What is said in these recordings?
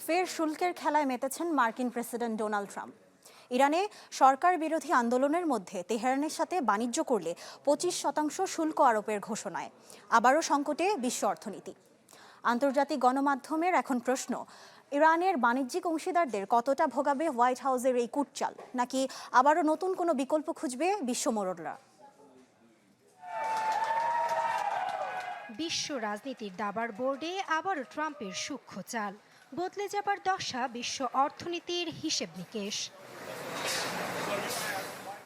ফের শুল্কের খেলায় মেতেছেন মার্কিন প্রেসিডেন্ট ডোনাল্ড ট্রাম্প। ইরানে সরকার বিরোধী আন্দোলনের মধ্যে তেহরানের সাথে বাণিজ্য করলে 25% শুল্ক আরোপের ঘোষণায় আবারও সংকটে বিশ্ব অর্থনীতি। আন্তর্জাতিক গণমাধ্যমের এখন প্রশ্ন, ইরানের বাণিজ্যিক অংশীদারদের কতটা ভোগাবে হোয়াইট হাউসের এই কুটচাল, নাকি আবারও নতুন কোনো বিকল্প খুঁজবে বিশ্ব মোড়লরা? বিশ্ব রাজনীতির দাবার বোর্ডে আবারও ট্রাম্পের সূক্ষ্ম চাল, বদলে যাবার দশা বিশ্ব অর্থনীতির হিসেব নিকেশ।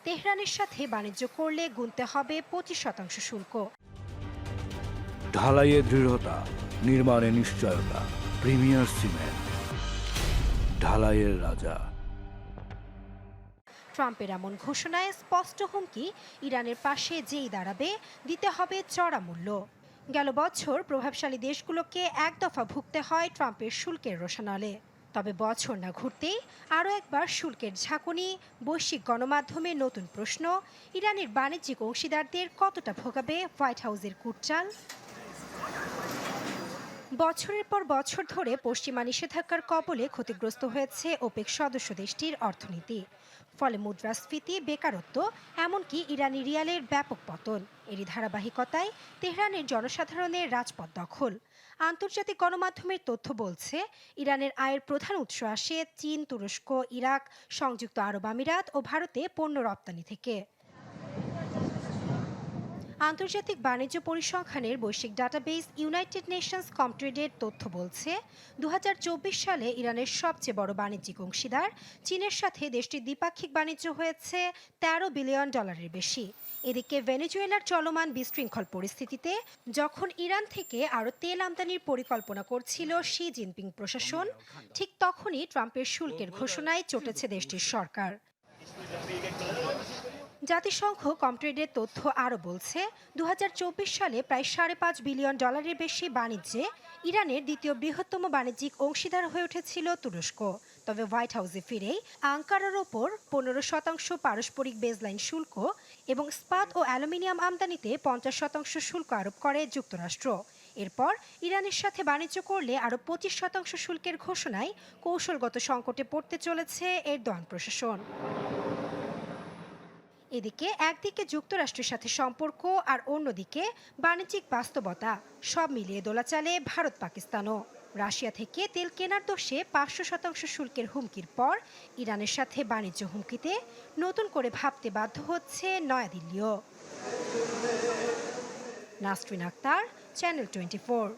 তেহরানের সাথে বাণিজ্য করলে গুনতে হবে 25% শুল্ক। ঢালাইয়ে দৃঢ়তা, নির্মাণে নিশ্চয়তা, প্রিমিয়ার সিমেন্ট, ঢালাইয়ের রাজা। ট্রাম্পের এমন ঘোষণায় স্পষ্ট হুমকি, ইরানের পাশে যেই দাঁড়াবে দিতে হবে চড়া মূল্য। গেল বছর প্রভাবশালী দেশগুলোকে এক দফা ভুগতে হয় ট্রাম্পের শুল্কের রোষানলে। তবে বছর না ঘুরতেই আরও একবার শুল্কের ঝাঁকুনি। বৈশ্বিক গণমাধ্যমে নতুন প্রশ্ন, ইরানের বাণিজ্যিক অংশীদারদের কতটা ভোগাবে হোয়াইট হাউসের কুটচাল? বছরের পর বছর ধরে পশ্চিমা নিষেধাজ্ঞার কবলে ক্ষতিগ্রস্ত হয়েছে ওপেক সদস্য দেশটির অর্থনীতি। ফলে মুদ্রাস্ফীতি, বেকারত্ব, এমনকি ইরানি রিয়ালের ব্যাপক পতন। এরই ধারাবাহিকতায় তেহরানের জনসাধারণের রাজপথ দখল। আন্তর্জাতিক গণমাধ্যমের তথ্য বলছে, ইরানের আয়ের প্রধান উৎস আসে চীন, তুরস্ক, ইরাক, সংযুক্ত আরব আমিরাত ও ভারতে পণ্য রপ্তানি থেকে। আন্তর্জাতিক বাণিজ্য পরিসংখ্যানের বৈশ্বিক ডাটাবেস ইউনাইটেড নেশনস কমট্রেডের তথ্য বলছে, 2024 সালে ইরানের সবচেয়ে বড় বাণিজ্যিক অংশীদার চীনের সাথে দেশটির দ্বিপাক্ষিক বাণিজ্য হয়েছে $13 বিলিয়ন বেশি। এদিকে ভেনেজুয়েলার চলমান বিশৃঙ্খল পরিস্থিতিতে যখন ইরান থেকে আরও তেল আমদানির পরিকল্পনা করছিল শি জিনপিং প্রশাসন, ঠিক তখনই ট্রাম্পের শুল্কের ঘোষণায় চটেছে দেশটির সরকার। জাতিসংঘ কমট্রেডের তথ্য আরও বলছে, 2024 সালে প্রায় $5.5 বিলিয়ন বেশি বাণিজ্যে ইরানের দ্বিতীয় বৃহত্তম বাণিজ্যিক অংশীদার হয়ে উঠেছিল তুরস্ক। তবে হোয়াইট হাউসে ফিরেই আঙ্কারার ওপর 15% পারস্পরিক বেজলাইন শুল্ক এবং ইস্পাত ও অ্যালুমিনিয়াম আমদানিতে 50% শুল্ক আরোপ করে যুক্তরাষ্ট্র। এরপর ইরানের সাথে বাণিজ্য করলে আরও 25% শুল্কের ঘোষণায় কৌশলগত সংকটে পড়তে চলেছে এরদোয়ান প্রশাসন। এদিকে একদিকে যুক্তরাষ্ট্রের সাথে সম্পর্ক আর অন্যদিকে বাণিজ্যিক বাস্তবতা, সব মিলিয়ে দোলাচালে ভারত পাকিস্তানও। রাশিয়া থেকে তেল কেনার দোষে 500% শুল্কের হুমকির পর ইরানের সাথে বাণিজ্য হুমকিতে নতুন করে ভাবতে বাধ্য হচ্ছে নয়াদিল্লিও। নাসরিন আক্তার, চ্যানেল 24।